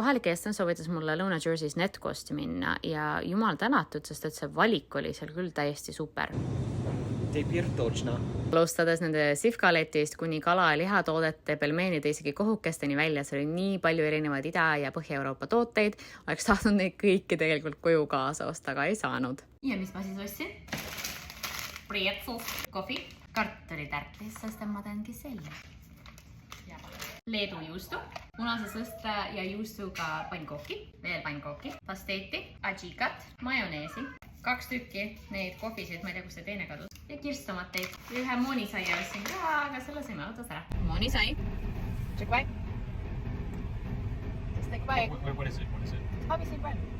kohalik eestlane soovitas mulle Lõuna-Jersey's Netcosti minna ja jumal tänatud, sest et see valik oli seal küll täiesti super. Alustades nende sifkaletist kuni kala- ja lihatoodete, pelmeenide isegi kohukesteni välja, see oli nii palju erinevaid Ida- ja Põhja-Euroopa tooteid, oleks tahtnud neid kõiki tegelikult koju kaasa osta, aga ei saanud. Ja mis ma siis ostsin? Pretzel, kohvi, kartulitärklis, sest ma teengi selle. Leedu juustu, munase sõstra ja juustuga pannkooki, veel pannkooki, pasteeti, adžikat, majoneesi, 2 tükki neid kohvisid, ma ei tea, kus see teine kadus, ja kirstomateid. Ühe moonisai ostsin ka, aga selle saime autos ära. Moonisai. Check back. Just take back. What is it? Obviously bread.